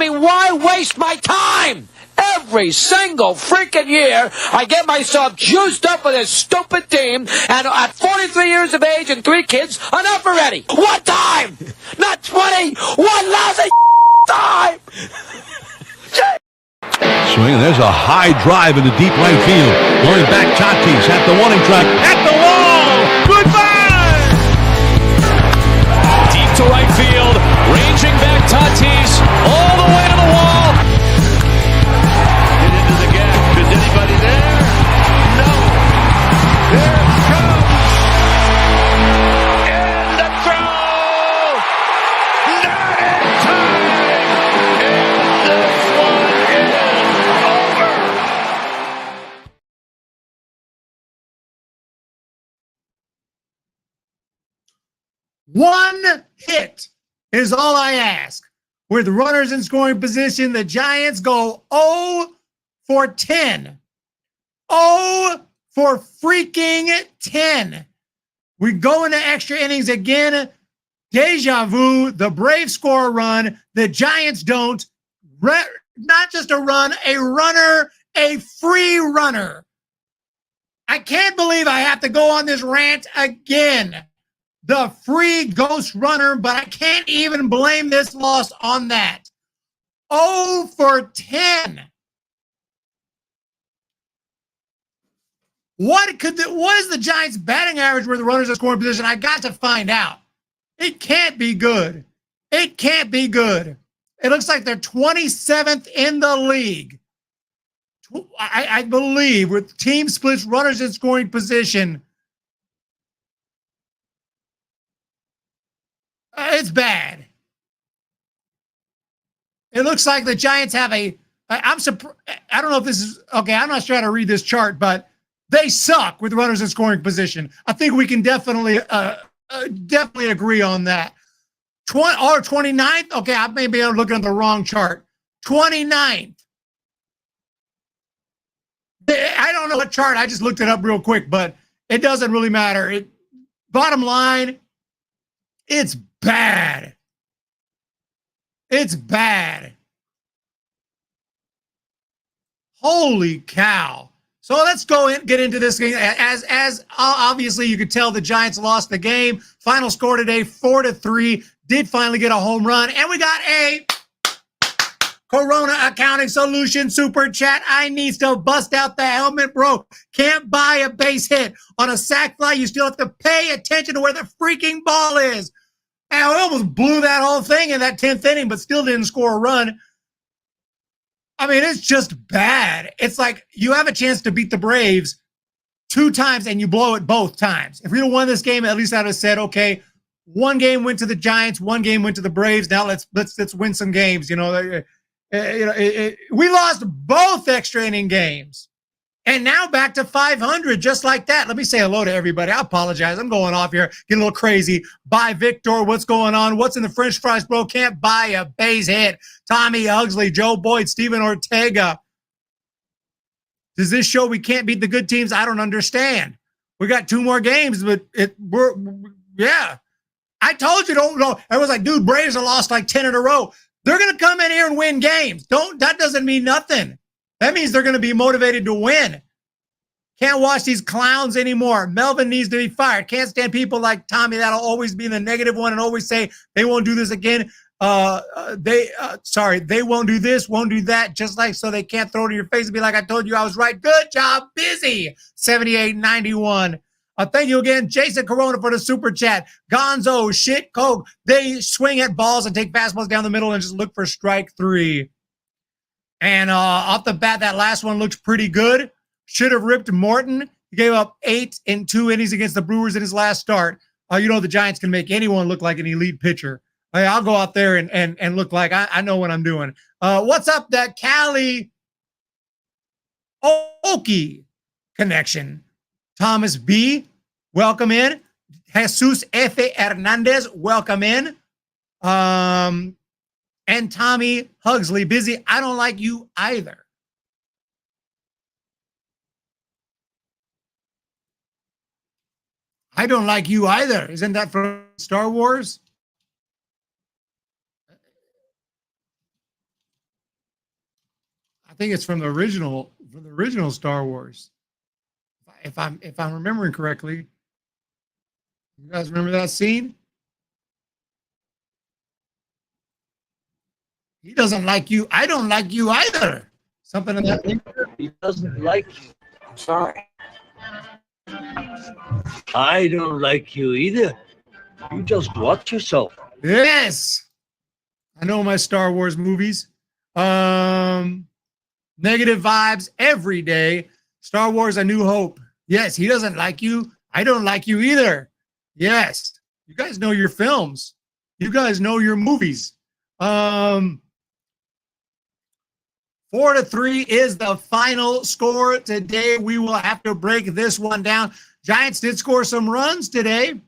mean, why waste my time? Every single freaking year, I get myself juiced up with this stupid team, and at 43 years of age and 3 kids, enough already. What time? Not 20. One lousy time. Swing, and there's a high drive into deep right field. Going back, Tatis at the warning track, at the wall. Goodbye. Deep to right field, ranging back Tatis all the way to the wall. Get into the gap. Is anybody there? No. There it comes. And the throw. Not in time. And this one is over. One hit is all I ask. With runners in scoring position, the Giants go 0 for 10. 0 for freaking 10. We go into extra innings again. Deja vu. The Braves score a run. The Giants don't. Not just a run, a runner, a free runner. I can't believe I have to go on this rant again. The free ghost runner, but I can't even blame this loss on that. 0 for 10. What is the Giants' batting average where the runners are scoring position? I got to find out. It can't be good. It can't be good. It looks like they're 27th in the league. I believe with team splits, runners in scoring position. It's bad. It looks like the Giants have I'm surprised. I don't know if this is okay. I'm not sure how to read this chart, but they suck with runners in scoring position. I think we can definitely agree on that. 29th. Okay, I may be looking at the wrong chart. 29th. I don't know what chart. I just looked it up real quick, but it doesn't really matter. Bottom line, it's bad. It's bad. Holy cow. So let's go and get into this game. As obviously you could tell, the Giants lost the game. Final score today, 4-3. Did finally get a home run. And we got a Corona Accounting Solution Super Chat. I need to bust out the helmet, bro. Can't buy a base hit on a sac fly. You still have to pay attention to where the freaking ball is. And I almost blew that whole thing in that 10th inning, but still didn't score a run. I mean, it's just bad. It's like you have a chance to beat the Braves 2 times and you blow it both times. If we'd have won this game, at least I'd have said, okay, 1 game went to the Giants, 1 game went to the Braves. Now let's win some games. We lost both extra inning games, and now back to 500 just like that. Let me say hello to everybody. I apologize. I'm going off here, getting a little crazy. Bye, Victor. What's going on? What's in the French fries, bro? Can't buy a base hit. Tommy Ugsley, Joe Boyd, Steven Ortega. Does this show we can't beat the good teams? I don't understand. We got 2 more games, but yeah. I told you, don't know. I was like, dude, Braves have lost like 10 in a row. They're going to come in here and win games. That doesn't mean nothing. That means they're going to be motivated to win. Can't watch these clowns anymore. Melvin needs to be fired. Can't stand people like Tommy that'll always be the negative one and always say they won't do this again. They won't do this, won't do that, just like so they can't throw it in your face and be like, I told you I was right. Good job, busy. 7891. Thank you again, Jason Corona, for the super chat. Gonzo, shit, Coke. They swing at balls and take fastballs down the middle and just look for strike 3. And off the bat, that last one looks pretty good. Should have ripped Morton. He gave up 8 in 2 innings against the Brewers in his last start. The Giants can make anyone look like an elite pitcher. I'll go out there and look like I know what I'm doing. What's up, that Cali Okie connection? Thomas B., welcome in. Jesus F. Hernandez, welcome in. And Tommy Hugsley, busy. I don't like you either. I don't like you either. Isn't that from Star Wars? I think it's from the original Star Wars. If I'm remembering correctly. You guys remember that scene? He doesn't like you. I don't like you either. Something in that nature. He doesn't like you. I'm sorry. I don't like you either. You just watch yourself. Yes. I know my Star Wars movies. Negative vibes every day. Star Wars A New Hope. Yes, he doesn't like you. I don't like you either. Yes. You guys know your films. You guys know your movies. 4-3 is the final score today. We will have to break this one down. Giants did score some runs today.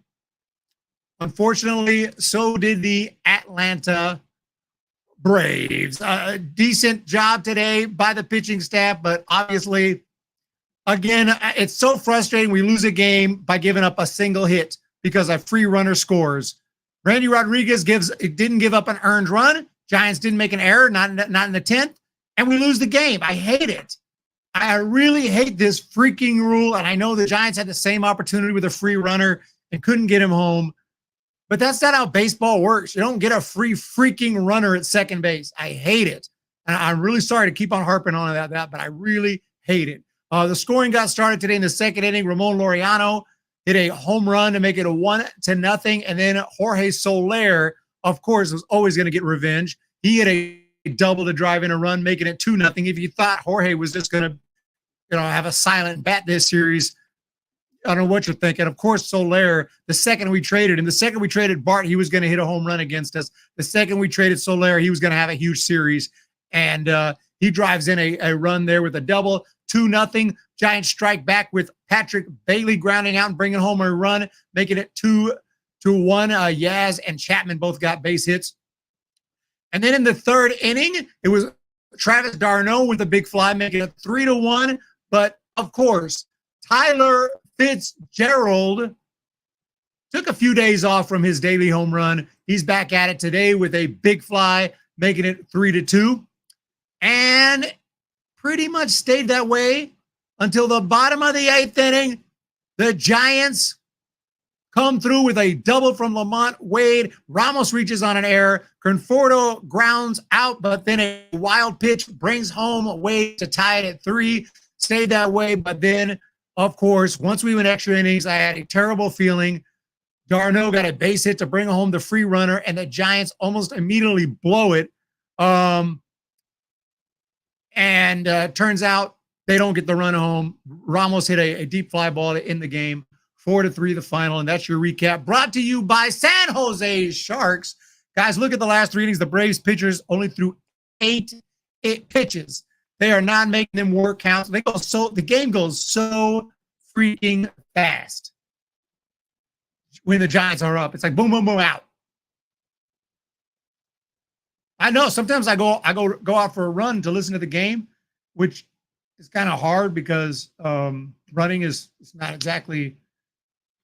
Unfortunately, so did the Atlanta Braves. Decent job today by the pitching staff, but obviously, again, it's so frustrating. We lose a game by giving up a single hit because a free runner scores. Randy Rodriguez didn't give up an earned run. Giants didn't make an error, not in the 10th, and we lose the game. I hate it. I really hate this freaking rule, and I know the Giants had the same opportunity with a free runner and couldn't get him home. But that's not how baseball works. You don't get a free freaking runner at second base. I hate it. And I'm really sorry to keep on harping on that, but I really hate it. The scoring got started today in the second inning. Ramon Laureano hit a home run to make it a 1-0. And then Jorge Soler, of course, was always going to get revenge. He hit a double to drive in a run, making it 2-0. If you thought Jorge was just going to, have a silent bat this series, I don't know what you're thinking. Of course, Soler, the second we traded Bart, he was going to hit a home run against us. The second we traded Soler, he was going to have a huge series. And he drives in a run there with a double, 2-0. Giants strike back with Patrick Bailey grounding out and bringing home a run, making it 2-1. Yaz and Chapman both got base hits. And then in the third inning, it was Travis d'Arnaud with a big fly, making it 3-1. But, of course, Tyler Fitzgerald took a few days off from his daily home run. He's back at it today with a big fly, making it 3-2. And pretty much stayed that way until the bottom of the 8th inning. The Giants come through with a double from Lamont Wade. Ramos reaches on an error. Conforto grounds out, but then a wild pitch brings home Wade to tie it at 3. Stayed that way, but then, of course, once we went extra innings, I had a terrible feeling. d'Arnaud got a base hit to bring home the free runner, and the Giants almost immediately blow it. Turns out they don't get the run home. Ramos hit a deep fly ball to end the game. 4-3 the final, and that's your recap. Brought to you by San Jose Sharks. Guys, look at the last 3 innings. The Braves pitchers only threw 8 pitches. They are not making them work counts. The game goes so freaking fast when the Giants are up. It's like boom, boom, boom, out. I know sometimes I go out for a run to listen to the game, which is kind of hard because running is not exactly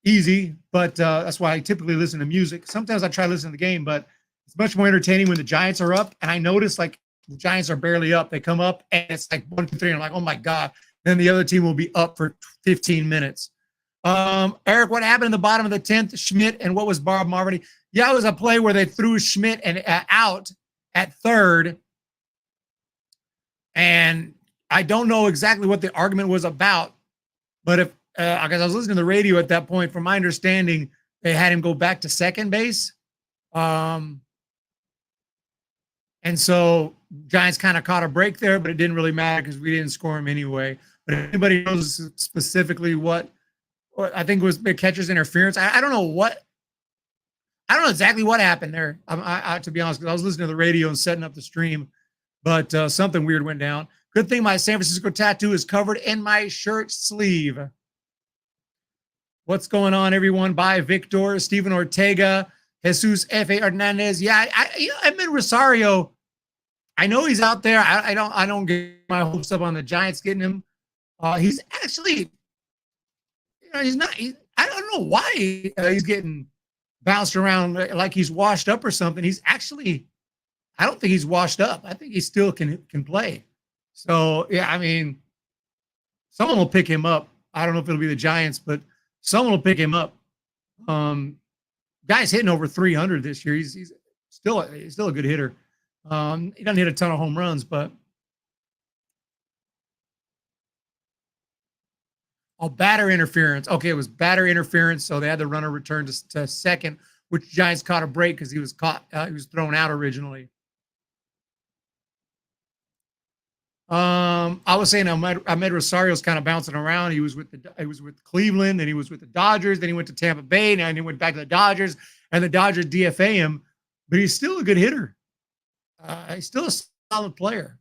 easy, but that's why I typically listen to music. Sometimes I try to listen to the game, but it's much more entertaining when the Giants are up. And I notice like the Giants are barely up. They come up and it's like 1, 2, 3. And I'm like, oh my God. Then the other team will be up for 15 minutes. Eric, what happened in the bottom of the 10th? Schmidt and what was Bob Marvin? Yeah, it was a play where they threw Schmidt and out at third. And I don't know exactly what the argument was about, but if because I was listening to the radio at that point, from my understanding, they had him go back to second base. And so Giants kind of caught a break there, but it didn't really matter because we didn't score him anyway. But if anybody knows specifically what I think was the catcher's interference, I don't know exactly what happened there. To be honest, because I was listening to the radio and setting up the stream, but something weird went down. Good thing my San Francisco tattoo is covered in my shirt sleeve. What's going on, everyone? Bye, Victor, Steven Ortega, Jesus F.A. Hernandez. Yeah, Edmund Rosario, I know he's out there. I don't get my hopes up on the Giants getting him. He's actually, he's not. I don't know why he's getting bounced around like he's washed up or something. He's actually, I don't think he's washed up. I think he still can play. So, yeah, I mean, someone will pick him up. I don't know if it'll be the Giants, but someone will pick him up. Guy's hitting over 300 this year. He's still a good hitter. He doesn't hit a ton of home runs, but batter interference. Okay, it was batter interference, so they had the runner return to second, which Giants caught a break because he was thrown out originally. I was saying Ahmed Rosario's kind of bouncing around. He was with Cleveland, then he was with the Dodgers, then he went to Tampa Bay, and then he went back to the Dodgers, and the Dodgers DFA him, but he's still a good hitter. He's still a solid player.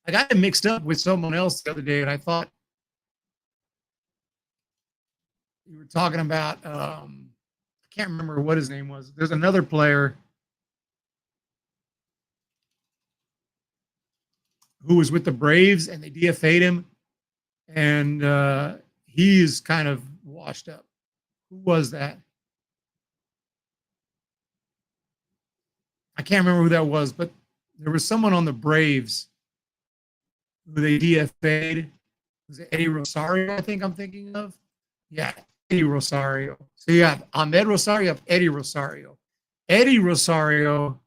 I got him mixed up with someone else the other day, and I thought you were talking about I can't remember what his name was. There's another player who was with the Braves and they DFA'd him, and he is kind of washed up. Who was that? I can't remember who that was, but there was someone on the Braves who they DFA'd. Was it Eddie Rosario, I think I'm thinking of? Yeah, Eddie Rosario. So you have Ahmed Rosario, you have Eddie Rosario. Eddie Rosario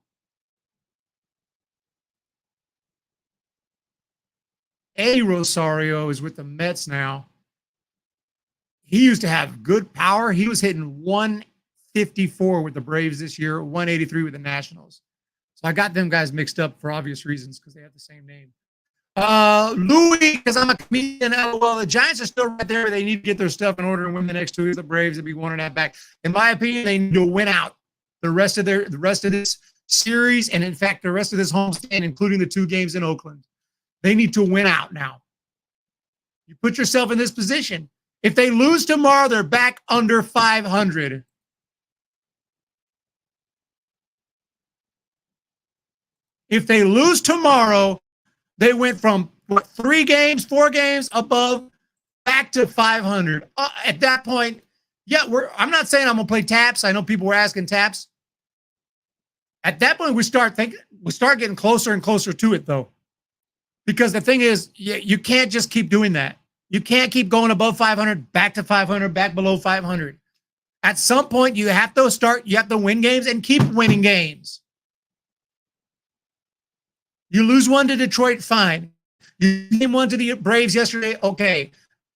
is with the Mets now. He used to have good power. He was hitting 154 with the Braves this year, 183 with the Nationals. So I got them guys mixed up for obvious reasons because they have the same name. Louis, because I'm a comedian. Well, the Giants are still right there. They need to get their stuff in order and win the next two. The Braves would be 1.5 back. In my opinion, they need to win out the rest of this series, and in fact, the rest of this homestand, including the 2 games in Oakland. They need to win out now. You put yourself in this position. If they lose tomorrow, they're back under 500. If they lose tomorrow, they went from 4 games above back to 500. At that point, yeah, I'm not saying I'm gonna play taps. I know people were asking taps. At that point, we start getting closer and closer to it, though, because the thing is, you can't just keep doing that. You can't keep going above 500, back to 500, back below 500. At some point, you have to win games and keep winning games. You lose one to Detroit, fine. You game one to the Braves yesterday, okay.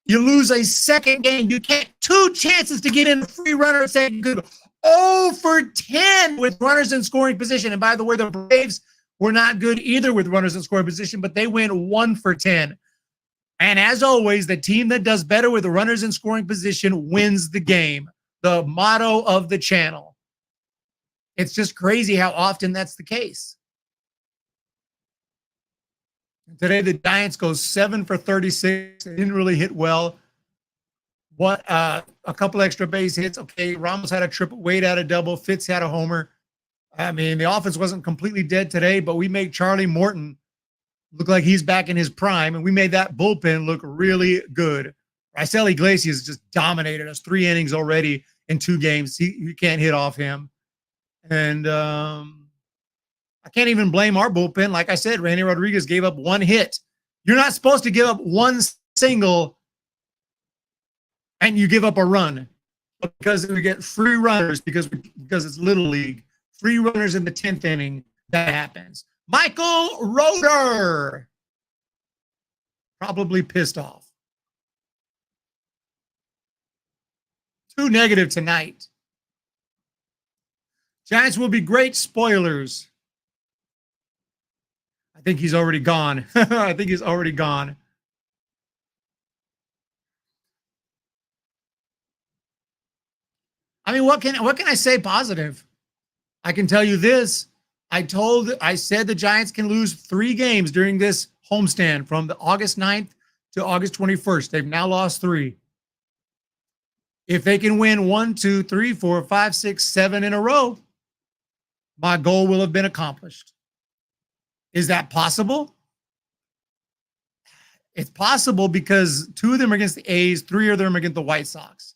You lose a second game, you can't. 2 chances to get in a free runner and say good. 0 for 10 with runners in scoring position. And by the way, the Braves were not good either with runners in scoring position, but they went 1 for 10. And as always, the team that does better with the runners in scoring position wins the game. The motto of the channel. It's just crazy how often that's the case. Today, the Giants go 7 for 36. They didn't really hit well. A couple extra base hits. Okay, Ramos had a triple, Wade had a double, Fitz had a homer. I mean, the offense wasn't completely dead today, but we made Charlie Morton look like he's back in his prime, and we made that bullpen look really good. Raisel Iglesias just dominated us 3 innings already in 2 games. You can't hit off him. And I can't even blame our bullpen. Like I said, Randy Rodriguez gave up 1 hit. You're not supposed to give up 1 single and you give up a run, because we get free runners because it's Little League. Free runners in the 10th inning, that happens. Michael Roeder, probably pissed off. 2 negative tonight. Giants will be great. Spoilers. I think he's already gone. I think he's already gone. I mean, what can I say positive? I can tell you this. I said the Giants can lose 3 games during this homestand from the August 9th to August 21st. They've now lost 3. If they can win 1, 2, 3, 4, 5, 6, 7 in a row, my goal will have been accomplished. Is that possible? It's possible because 2 of them are against the A's, 3 of them are against the White Sox.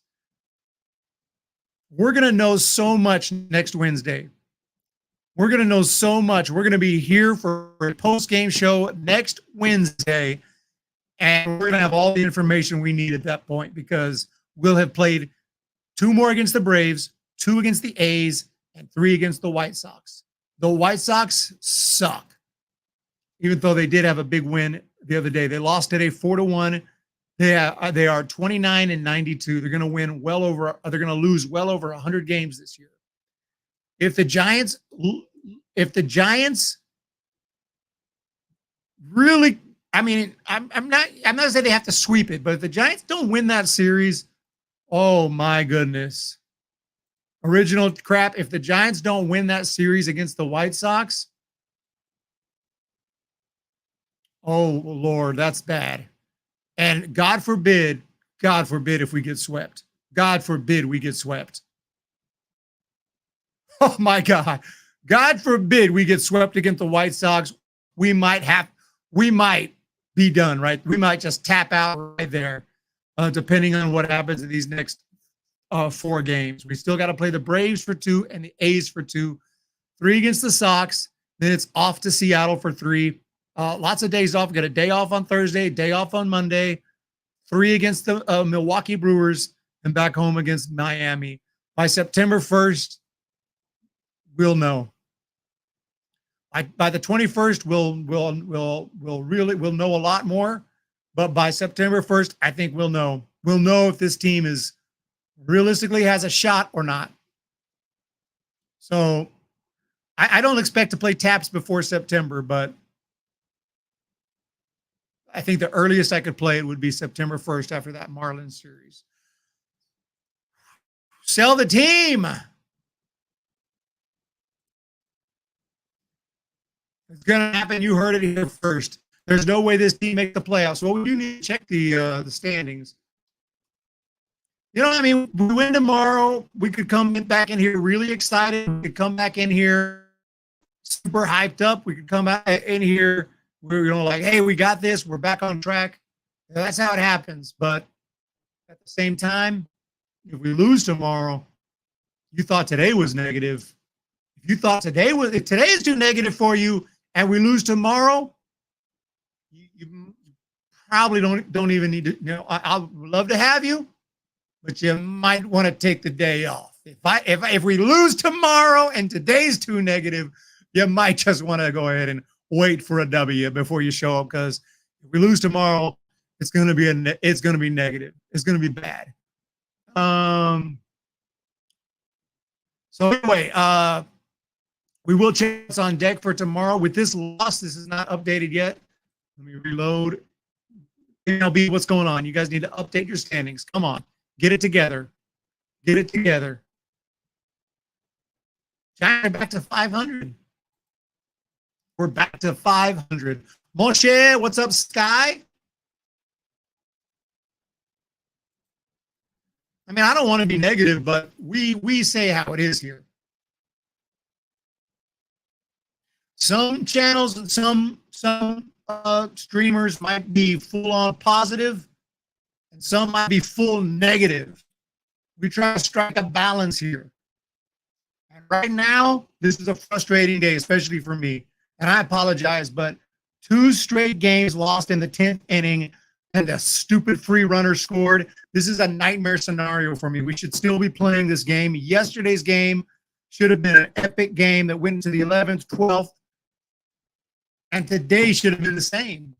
We're going to know so much next Wednesday. We're going to know so much. We're going to be here for a post-game show next Wednesday, and we're going to have all the information we need at that point because we'll have played 2 more against the Braves, 2 against the A's, and 3 against the White Sox. The White Sox suck, even though they did have a big win the other day. They lost today 4-1. They are 29-92. They're going to win well over. They're going to lose well over 100 games this year. If the Giants really, I mean, I'm not saying they have to sweep it, but if the Giants don't win that series, oh my goodness. Original crap. If the Giants don't win that series against the White Sox, oh Lord, that's bad. And God forbid if we get swept. God forbid we get swept. Oh my God. God forbid we get swept against the White Sox. We might be done, right? We might just tap out right there, depending on what happens in these next 4 games. We still got to play the Braves for 2 and the A's for 2, 3 against the Sox. Then it's off to Seattle for 3. Lots of days off. Got a day off on Thursday, a day off on Monday, 3 against the Milwaukee Brewers, and back home against Miami. By September 1st, we'll know. By the 21st, we'll know a lot more. But by September 1st, I think we'll know. We'll know if this team is realistically has a shot or not. So I don't expect to play taps before September, but I think the earliest I could play it would be September 1st after that Marlins series. Sell the team. It's going to happen. You heard it here first. There's no way this team make the playoffs. Well, we do need to check the standings. You know what I mean? We win tomorrow. We could come back in here really excited. We could come back in here super hyped up. We could come back in here. We're like, hey, we got this. We're back on track. That's how it happens. But at the same time, if we lose tomorrow, you thought today was negative. If you thought if today is too negative for you and we lose tomorrow, you probably don't even need to, I would love to have you, but you might want to take the day off. If we lose tomorrow and today's too negative, you might just want to go ahead and wait for a W before you show up, because if we lose tomorrow, it's going to be negative. It's going to be bad. So anyway, we will check what's on deck for tomorrow. With this loss, this is not updated yet. Let me reload. MLB, what's going on? You guys need to update your standings. Come on, get it together. Get it together. Giants back to 500. We're back to 500. Moshe, what's up, Sky? I mean, I don't want to be negative, but we say how it is here. Some channels and some streamers might be full on positive, and some might be full negative. We try to strike a balance here. And right now, this is a frustrating day, especially for me. And I apologize, but 2 straight games lost in the 10th inning, and a stupid free runner scored. This is a nightmare scenario for me. We should still be playing this game. Yesterday's game should have been an epic game that went into the 11th, 12th, and today should have been the same.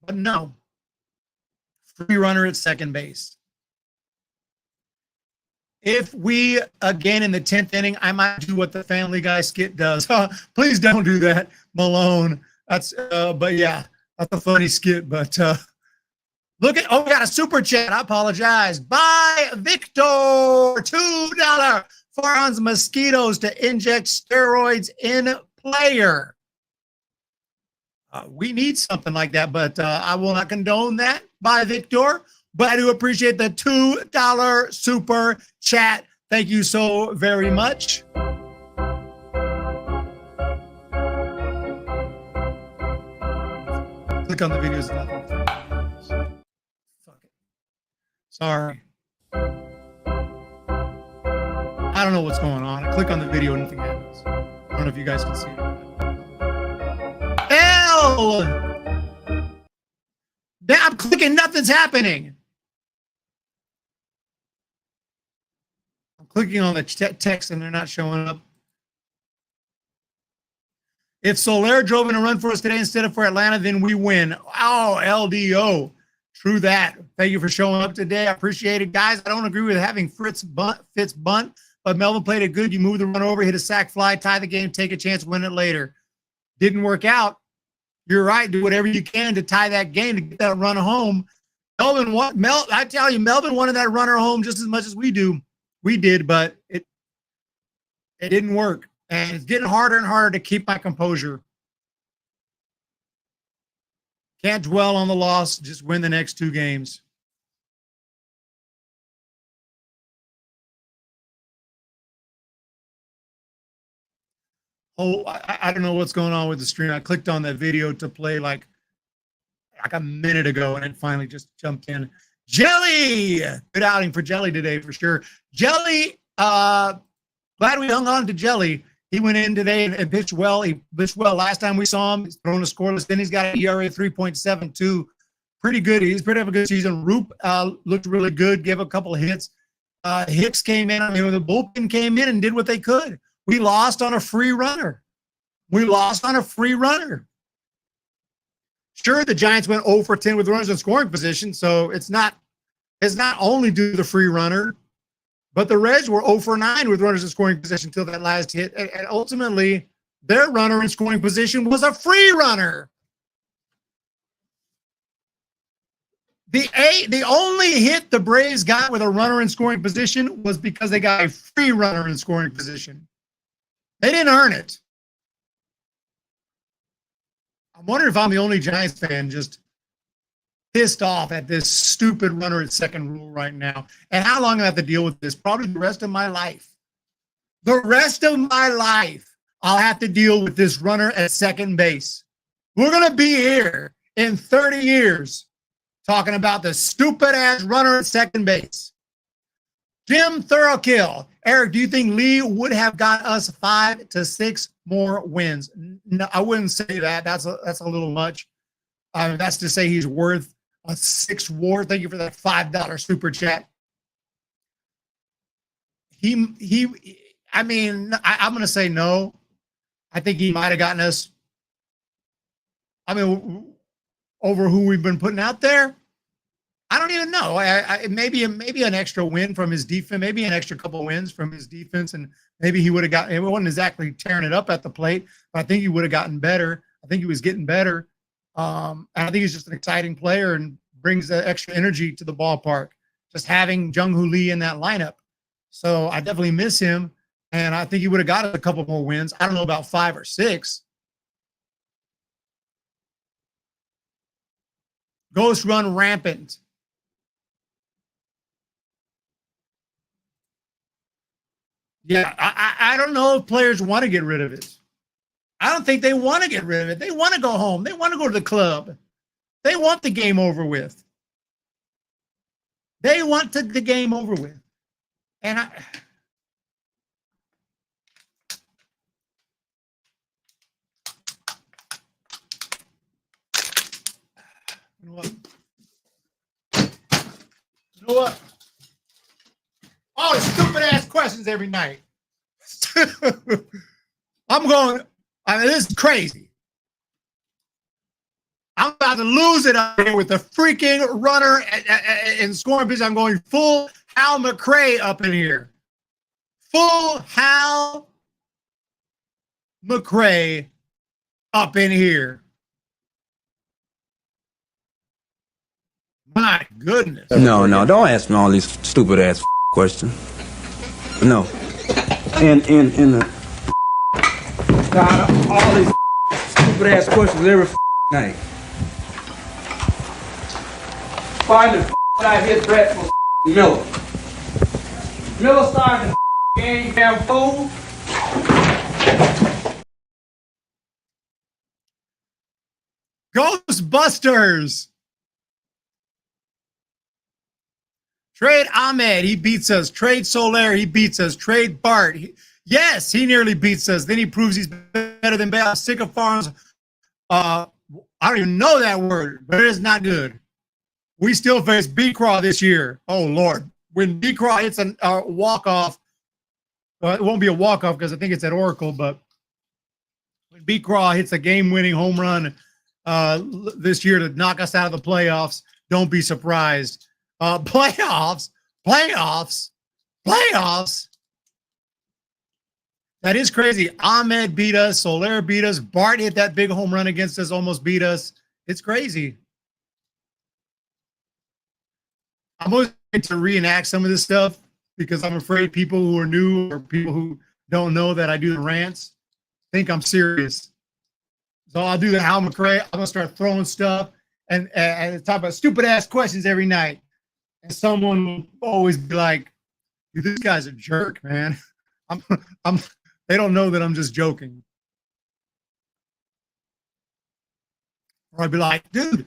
But no. Free runner at second base. If we, again, in the 10th inning, I might do what the Family Guy skit does. Please don't do that, Malone. That's, but yeah, that's a funny skit. But look at, we got a super chat. I apologize. Bye, Victor. $2 for mosquitoes to inject steroids in player. We need something like that, but I will not condone that. Bye, Victor. But I do appreciate the $2 super chat. Thank you so very much. Click on the videos. Fuck it. Sorry. I don't know what's going on. I click on the video and nothing happens. don't know if you guys can see it. L! I'm clicking, nothing's happening. I'm clicking on the text and they're not showing up. If Soler drove in a run for us today instead of for Atlanta, then we win. Oh, LDO. True that. Thank you for showing up today. I appreciate it, guys. I don't agree with having Fitz bunt, but Melvin played it good. You move the run over, hit a sack fly, tie the game, take a chance, win it later. Didn't work out. You're right. Do whatever you can to tie that game, to get that run home. I tell you, Melvin wanted that runner home just as much as we did, but it didn't work. And it's getting harder and harder to keep my composure. Can't dwell on the loss. Just win the next 2 games. Oh, I don't know what's going on with the stream. I clicked on that video to play like a minute ago, and it finally just jumped in. Jelly! Good outing for Jelly today, for sure. Jelly, glad we hung on to Jelly. He went in today and pitched well. He pitched well last time we saw him. He's thrown a scoreless. Then he's got an ERA 3.72. Pretty good. He's pretty have a good season. Roop looked really good, gave a couple of hits. Hicks came in. I mean, the bullpen came in and did what they could. We lost on a free runner. Sure, the Giants went 0 for 10 with runners in scoring position, so it's not only due to the free runner. But the Reds were 0 for 9 with runners in scoring position until that last hit. And ultimately, their runner in scoring position was a free runner. The only hit the Braves got with a runner in scoring position was because they got a free runner in scoring position. They didn't earn it. I'm wondering if I'm the only Giants fan just pissed off at this stupid runner at second rule right now. And how long do I have to deal with this? Probably the rest of my life. The rest of my life, I'll have to deal with this runner at second base. We're going to be here in 30 years talking about the stupid-ass runner at second base. Jim Thorokill. Eric, do you think Lee would have got us 5 to 6 more wins? No, I wouldn't say that. That's a little much. That's to say he's worth a 6 WAR. Thank you for that $5 super chat. I'm going to say no. I think he might have gotten us, over who we've been putting out there. I don't even know. Maybe an extra win from his defense, maybe an extra couple wins from his defense, and maybe he would have gotten, it wasn't exactly tearing it up at the plate, but I think he would have gotten better. I think he was getting better. And I think he's just an exciting player and brings the extra energy to the ballpark, just having Jung-Hoo Lee in that lineup. So I definitely miss him, and I think he would have got a couple more wins. I don't know about 5 or 6. Ghost run rampant. Yeah, I don't know if players want to get rid of it. I don't think they want to get rid of it. They want to go home. They want to go to the club. They want the game over with. They want the game over with. And you know what? All the stupid ass questions every night. This is crazy. I'm about to lose it up here with the freaking runner in scoring position. I'm going full Hal McRae up in here. Full Hal McRae up in here. My goodness. No, don't ask me all these stupid ass questions. No. And God, all these stupid ass questions every night. Finally, I hit Brett for Miller. Miller started the game, damn fool. Ghostbusters. Trade Ahmed, he beats us. Trade Soler, he beats us. Trade Bart. Yes, he nearly beats us. Then he proves he's better than Bale. Sick of Farms. I don't even know that word, but it is not good. We still face B-Craw this year. Oh, Lord. When B-Craw hits a walk-off, it won't be a walk-off because I think it's at Oracle, but when B-Craw hits a game-winning home run this year to knock us out of the playoffs, don't be surprised. Playoffs. That is crazy. Ahmed beat us. Soler beat us. Bart hit that big home run against us, almost beat us. It's crazy. I'm always going to reenact some of this stuff because I'm afraid people who are new or people who don't know that I do the rants think I'm serious. So I'll do the Hal McRae. I'm going to start throwing stuff and talk about stupid-ass questions every night. And someone will always be like, dude, this guy's a jerk, man. They don't know that I'm just joking. Or I'd be like, dude,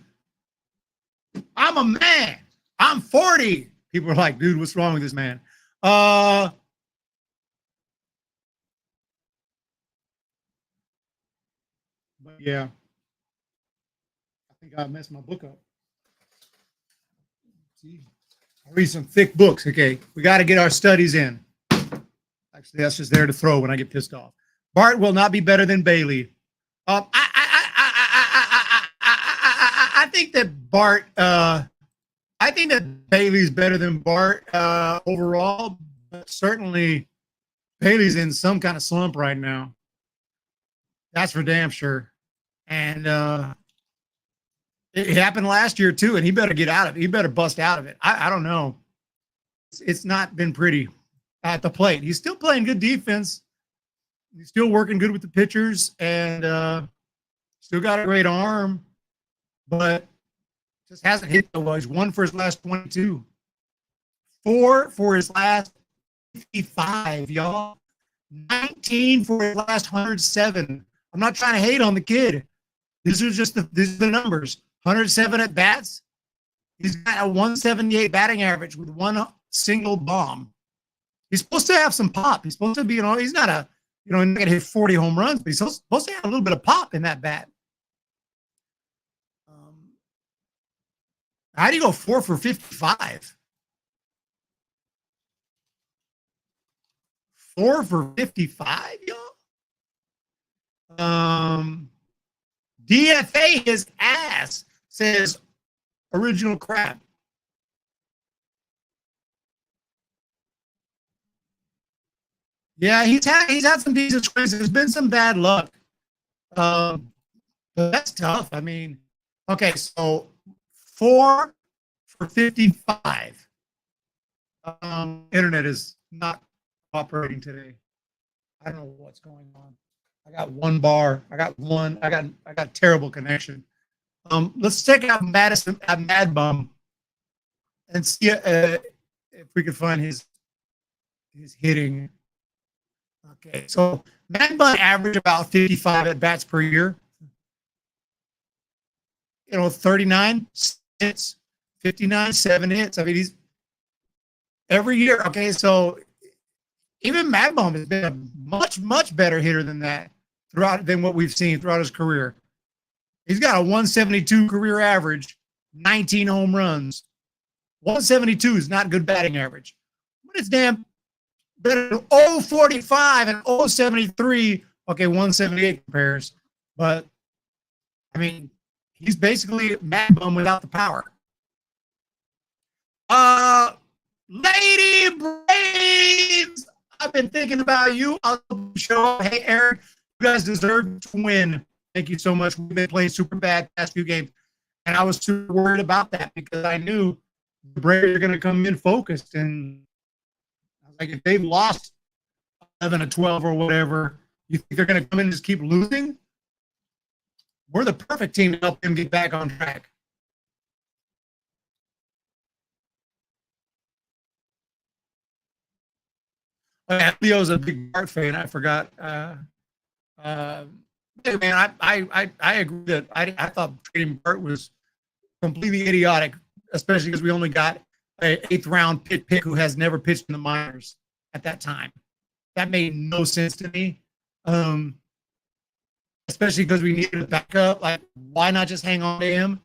I'm a man. I'm 40. People are like, dude, what's wrong with this man? But yeah, I think I messed my book up. See, I read some thick books. Okay, we got to get our studies in. Actually, that's just there to throw when I get pissed off. Bart will not be better than Bailey. I think that Bart. I think that Bailey's better than Bart overall, but certainly Bailey's in some kind of slump right now. That's for damn sure. And it happened last year too, and he better get out of it. He better bust out of it. I don't know. It's not been pretty at the plate. He's still playing good defense. He's still working good with the pitchers, and still got a great arm, but just hasn't hit so well. He's 1 for his last 22. 4 for his last 55, y'all. 19 for his last 107. I'm not trying to hate on the kid. These are the numbers. 107 at bats. He's got a 178 batting average with one single bomb. He's supposed to have some pop. He's supposed to be, he's not he's not going to hit 40 home runs, but he's supposed to have a little bit of pop in that bat. How do you go 4 for 55? 4 for 55, y'all? DFA his ass, says original crap. Yeah, he's had some decent swings. There's been some bad luck. But that's tough. I mean, okay, so 4 for 55. Internet is not operating today. I don't know what's going on. I got one bar. I got terrible connection. Let's check out Madison at Mad Bum and see if we can find his hitting. Okay, so Mad Bum average about 55 at bats per year. 39 hits, 59, 7 hits. I mean, he's every year. Okay, so even Mad Bum has been a much, much better hitter than that than what we've seen throughout his career. He's got a 172 career average, 19 home runs. 172 is not good batting average. But it's damn better than 045 and 073. Okay, 178 compares. But, I mean, he's basically Mad Bum without the power. Lady Braves, I've been thinking about you. I'll show up. Hey, Eric, you guys deserve to win. Thank you so much. We've been playing super bad past few games, and I was super worried about that because I knew the Braves are going to come in focused. And I was like, if they've lost 11 to 12 or whatever, you think they're going to come in and just keep losing? We're the perfect team to help them get back on track. Oh, yeah, Leo's a big Bart fan. I forgot. Hey, man, I agree that I thought trading Bart was completely idiotic, especially because we only got an 8th round pick who has never pitched in the minors at that time. That made no sense to me. Especially because we needed a backup. Like, why not just hang on to him?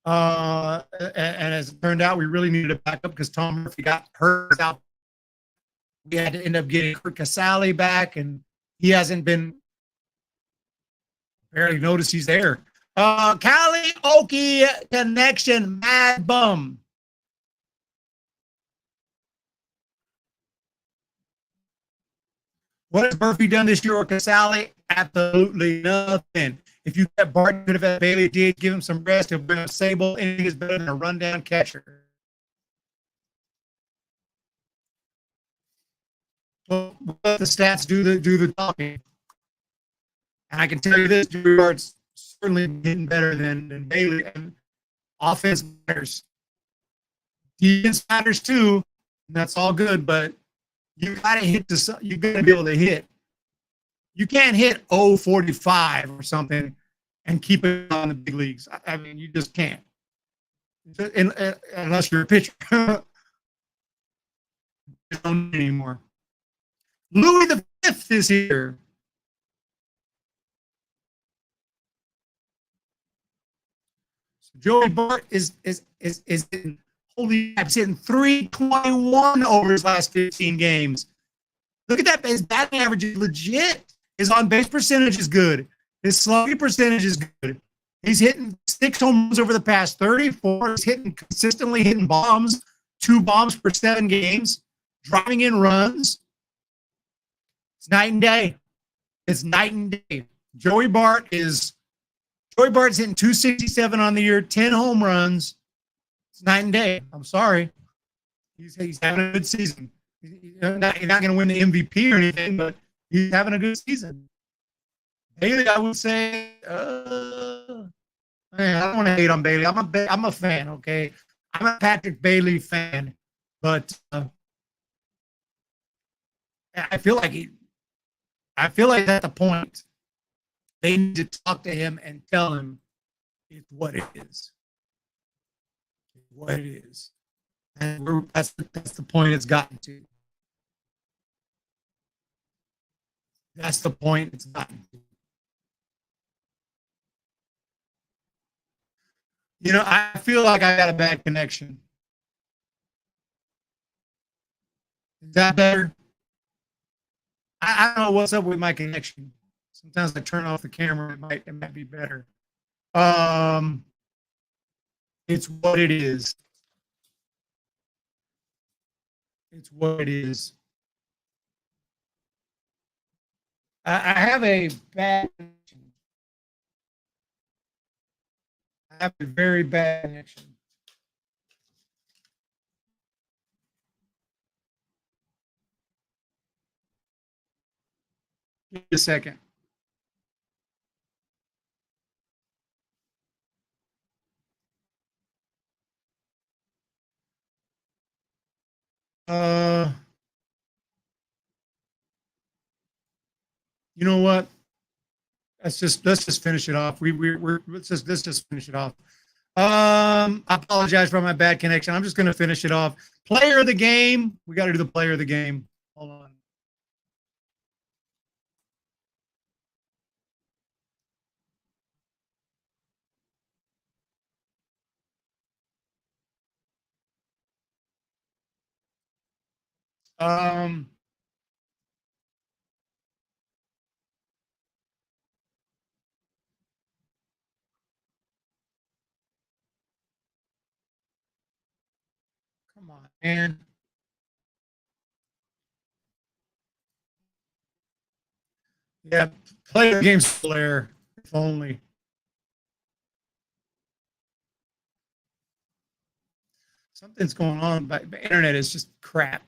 And as it turned out, we really needed a backup because Tom Murphy got hurt out. We had to end up getting Kurt Casale back, and he hasn't been barely noticed he's there. Cali Okie connection, mad bum. What has Murphy done this year or Casale? Absolutely nothing. If you get Barton, could have had Bailey DH, give him some rest. He'll bring up Sable. Anything is better than a rundown catcher. Well, let the stats do the talking. And I can tell you this, Joey Bart's certainly getting better than Bailey. And offense matters. Defense matters too. And that's all good, but you gotta hit you gotta be able to hit. You can't hit 0.45 or something and keep it on the big leagues. I mean, you just can't. Unless you're a pitcher. You don't need anymore. Louis the Fifth is here. So Joey Bart is hitting, holy crap, he's hitting 321 over his last 15 games. Look at that. His batting average is legit. His on-base percentage is good. His slugging percentage is good. He's hitting 6 home runs over the past 34. He's consistently hitting bombs, 2 bombs per 7 games, driving in runs. It's night and day. It's night and day. Joey Bart's hitting 267 on the year, 10 home runs. It's night and day. I'm sorry. He's having a good season. You're not going to win the MVP or anything, but he's having a good season. Bailey, I would say, man, I don't want to hate on Bailey. I'm a fan, okay? I'm a Patrick Bailey fan, but I feel like at the point they need to talk to him and tell him it's what it is. It's what it is. And that's the point it's gotten to. That's the point it's gotten to. You know, I feel like I got a bad connection. Is that better? I don't know what's up with my connection. Sometimes I turn off the camera. It might be better. It's what it is. It's what it is. I have a bad connection. I have a very bad connection. Give me a second. You know what? Let's just finish it off. Let's just finish it off. I apologize for my bad connection. I'm just going to finish it off. Player of the game. We got to do the player of the game. Hold on. Come on, man. Yeah, player game's Flair, if only. Something's going on, but the internet is just crap.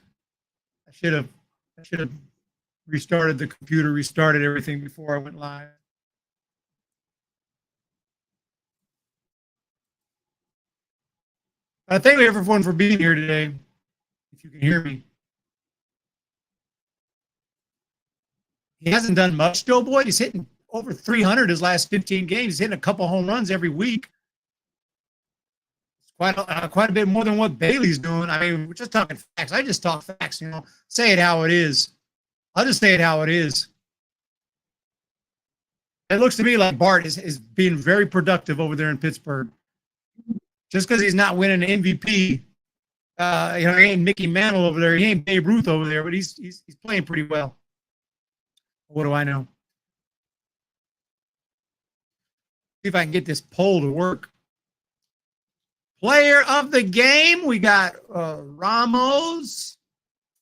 I should have restarted the computer, restarted everything before I went live. Thank you everyone for being here today. If you can hear me. He hasn't done much, Joe Boyd. He's hitting over 300 his last 15 games. He's hitting a couple home runs every week. It's quite a bit more than what Bailey's doing. I mean, we're just talking facts. I just talk facts, you know. Say it how it is. I'll just say it how it is. It looks to me like Bart is being very productive over there in Pittsburgh. Just because he's not winning an MVP, he ain't Mickey Mantle over there. He ain't Babe Ruth over there, but he's playing pretty well. What do I know? See if I can get this poll to work. Player of the game, we got Ramos.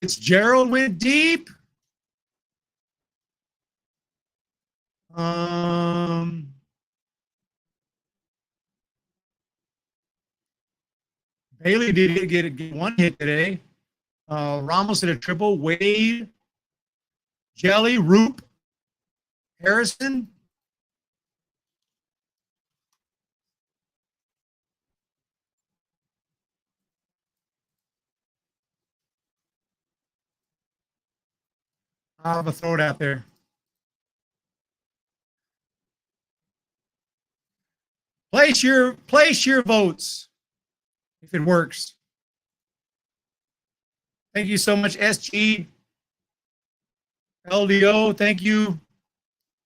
Fitzgerald went deep. Bailey did get one hit today. Ramos hit a triple. Wade, Jelly, Roop, Harrison. I'll have a throw it out there. Place your votes if it works. Thank you so much, SG. LDO, thank you.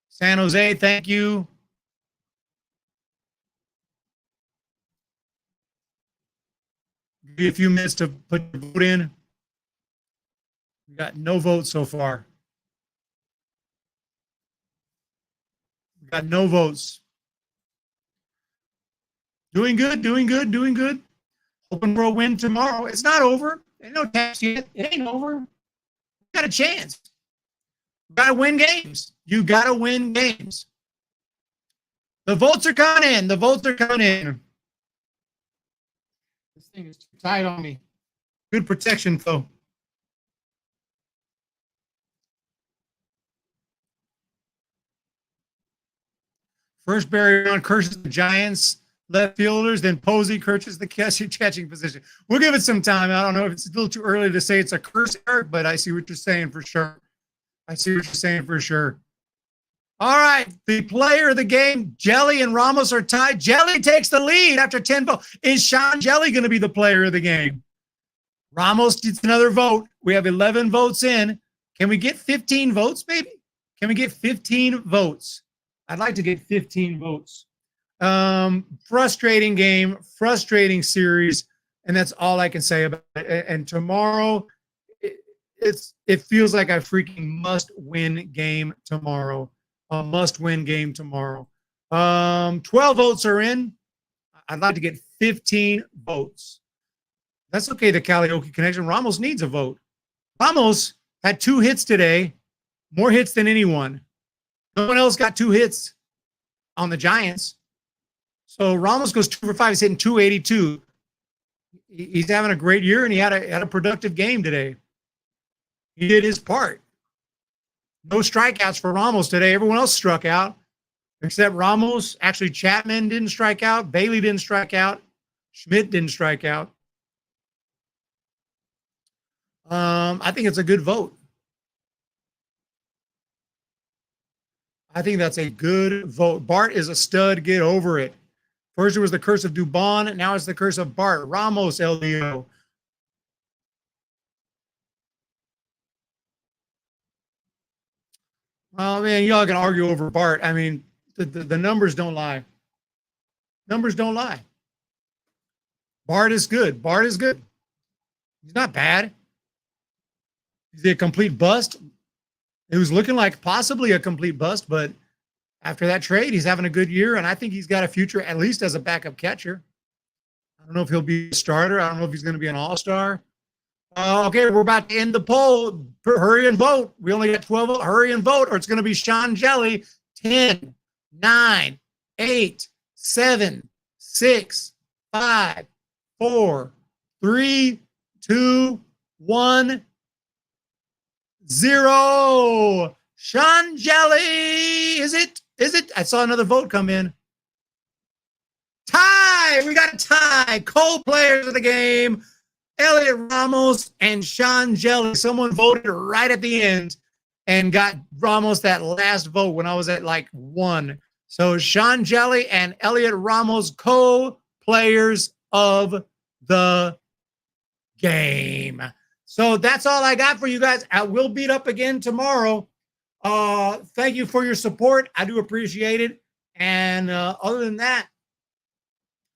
San Jose, thank you. Give you a few minutes to put your vote in. We got no votes so far. We got no votes. Doing good, doing good, doing good. Hoping we'll win tomorrow. It's not over. Ain't no tax yet. It ain't over. You got a chance. You got to win games. You got to win games. The votes are coming in. The votes are coming in. This thing is too tight on me. Good protection, though. First barrier on curses the Giants left fielders, then Posey curses the catching position. We'll give it some time. I don't know if it's a little too early to say it's a curse, Eric, but I see what you're saying for sure. I see what you're saying for sure. All right, the player of the game, Jelly and Ramos are tied. Jelly takes the lead after 10 votes. Is Sean Jelly going to be the player of the game? Ramos gets another vote. We have 11 votes in. Can we get 15 votes, baby? Can we get 15 votes? I'd like to get 15 votes. Frustrating game, frustrating series, and that's all I can say about it. And tomorrow, it feels like a freaking must-win game tomorrow. A must-win game tomorrow. 12 votes are in. I'd like to get 15 votes. That's okay, the Karaoke Connection. Ramos needs a vote. Ramos had 2 hits today, more hits than anyone. No one else got 2 hits on the Giants. So Ramos goes 2 for 5. He's hitting 282. He's having a great year, and he had a productive game today. He did his part. No strikeouts for Ramos today. Everyone else struck out except Ramos. Actually, Chapman didn't strike out. Bailey didn't strike out. Schmidt didn't strike out. I think it's a good vote. I think that's a good vote. Bart is a stud. Get over it. First it was the curse of Dubon. Now it's the curse of Bart. Ramos, LDO. Well, man, y'all can argue over Bart. I mean, the numbers don't lie. Numbers don't lie. Bart is good. Bart is good. He's not bad. Is he a complete bust? It was looking like possibly a complete bust, but after that trade, he's having a good year, and I think he's got a future at least as a backup catcher. I don't know if he'll be a starter. I don't know if he's going to be an all-star. Okay, we're about to end the poll. Hurry and vote. We only got 12 votes. Hurry and vote, or it's going to be Sean Jelly. 10, 9, 8, 7, 6, 5, 4, 3, 2, 1, 0. Sean Jelly. Is it? Is it? I saw another vote come in. Tie. We got a tie. Co-players of the game, Elliot Ramos and Sean Jelly. Someone voted right at the end and got Ramos that last vote when I was at like 1. So Sean Jelly and Elliot Ramos, co-players of the game. So that's all I got for you guys. I will beat up again tomorrow. Thank you for your support. I do appreciate it. And other than that,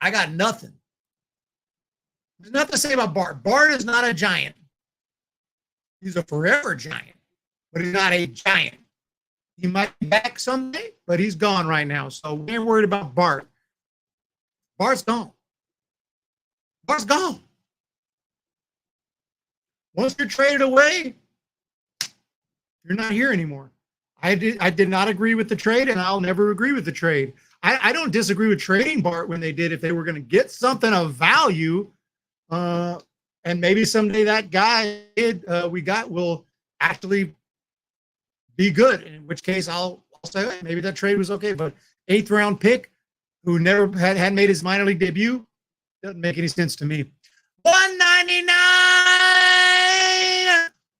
I got nothing. There's nothing to say about Bart. Bart is not a giant. He's a forever giant, but he's not a giant. He might be back someday, but he's gone right now. So we ain't worried about Bart. Bart's gone. Bart's gone. Once you're traded away, you're not here anymore. I did not agree with the trade, and I'll never agree with the trade. I don't disagree with trading Bart when they did. If they were going to get something of value, and maybe someday that guy we got will actually be good, in which case I'll say, hey, maybe that trade was okay. But 8th round pick who never had made his minor league debut doesn't make any sense to me. $1.99.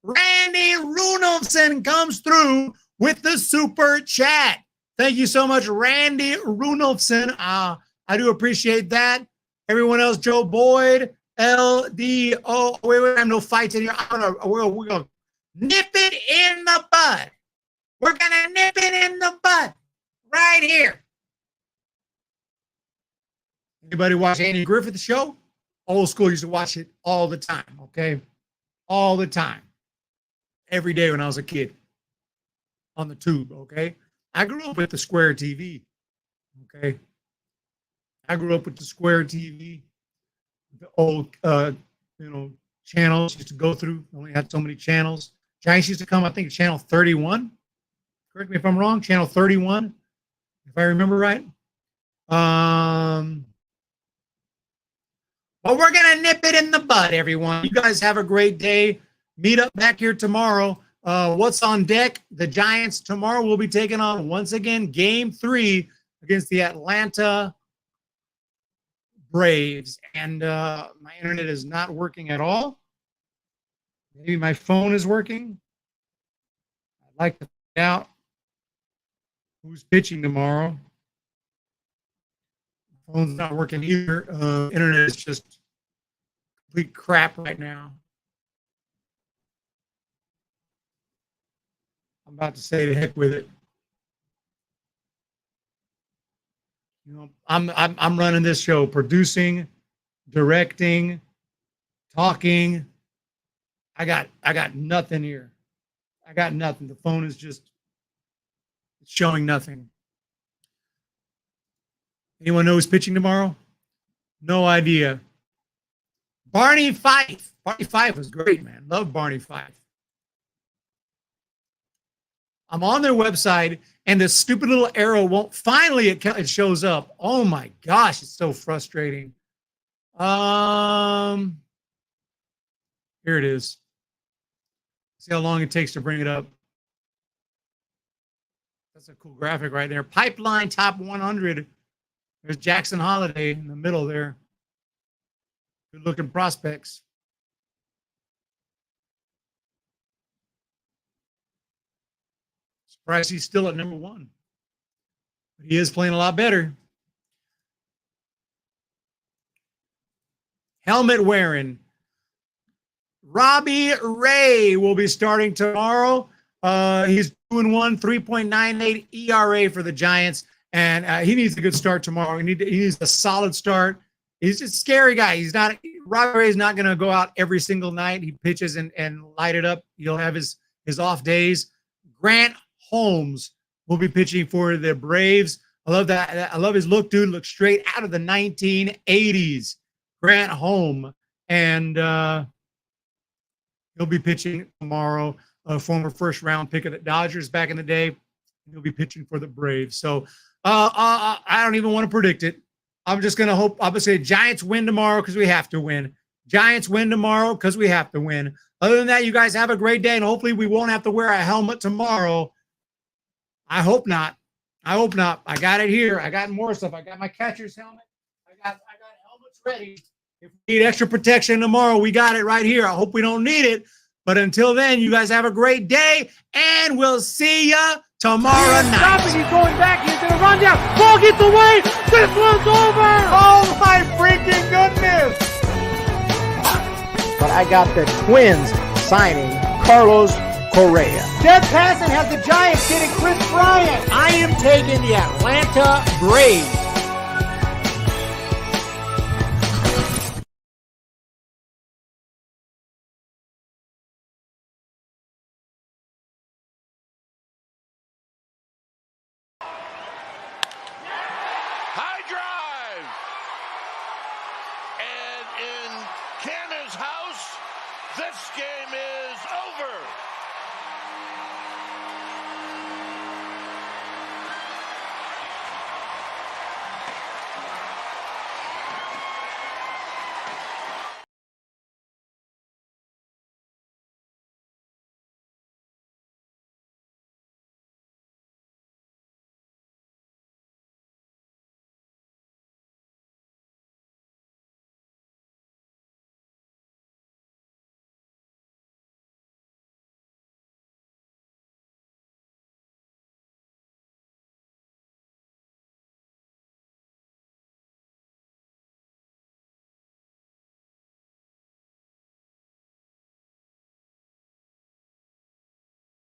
Randy Runolfson comes through with the super chat. Thank you so much, Randy Runolfson. I do appreciate that. Everyone else, Joe Boyd, LDO. Wait, I have no fights in here. We're gonna nip it in the bud. We're gonna nip it in the bud right here. Anybody watch Andy Griffith show? Old school used to watch it all the time, okay? All the time. Every day when I was a kid on the tube, okay? I grew up with the Square TV, okay? I grew up with the Square TV, the old, channels used to go through. Only had so many channels. Giants used to come, I think, channel 31. Correct me if I'm wrong, channel 31, if I remember right. But we're going to nip it in the bud, everyone. You guys have a great day. Meet up back here tomorrow. What's on deck? The Giants tomorrow will be taking on, once again, Game 3 against the Atlanta Braves. And my internet is not working at all. Maybe my phone is working. I'd like to find out who's pitching tomorrow. Phone's not working either. Internet is just complete crap right now. I'm about to say the heck with it. You know, I'm running this show, producing, directing, talking. I got nothing here. I got nothing. The phone is just showing nothing. Anyone know who's pitching tomorrow? No idea. Barney Fife. Barney Fife was great, man. Love Barney Fife. I'm on their website, and this stupid little arrow won't. Finally, it shows up. Oh my gosh, it's so frustrating. Here it is. See how long it takes to bring it up. That's a cool graphic right there. Pipeline top 100. There's Jackson Holiday in the middle there. Good looking prospects. Surprised he's still at number 1. But he is playing a lot better. Helmet wearing. Robbie Ray will be starting tomorrow. He's 2-1, 3.98 ERA for the Giants. And he needs a good start tomorrow. He needs a solid start. He's just a scary guy. Robbie Ray's not going to go out every single night. He pitches and light it up. He'll have his off days. Grant Holmes will be pitching for the Braves. I love that. I love his look, dude. Looks straight out of the 1980s. Grant Holmes. And he'll be pitching tomorrow. A former first-round pick of the Dodgers back in the day. He'll be pitching for the Braves. So I don't even want to predict it. I'm just going to hope. I'm going to say Giants win tomorrow because we have to win. Giants win tomorrow because we have to win. Other than that, you guys have a great day, and hopefully we won't have to wear a helmet tomorrow. I hope not. I hope not. I got it here. I got more stuff. I got my catcher's helmet. I got helmets ready. If we need extra protection tomorrow, we got it right here. I hope we don't need it. But until then, you guys have a great day, and we'll see ya tomorrow night. Stop it. He's going back. He's going to run down. Ball gets away. This one's over. Oh, my freaking goodness. But I got the Twins signing Carlos Correa. Dead Passant has the Giants getting Chris Bryant. I am taking the Atlanta Braves. High drive. And in Canna's house, this game is over.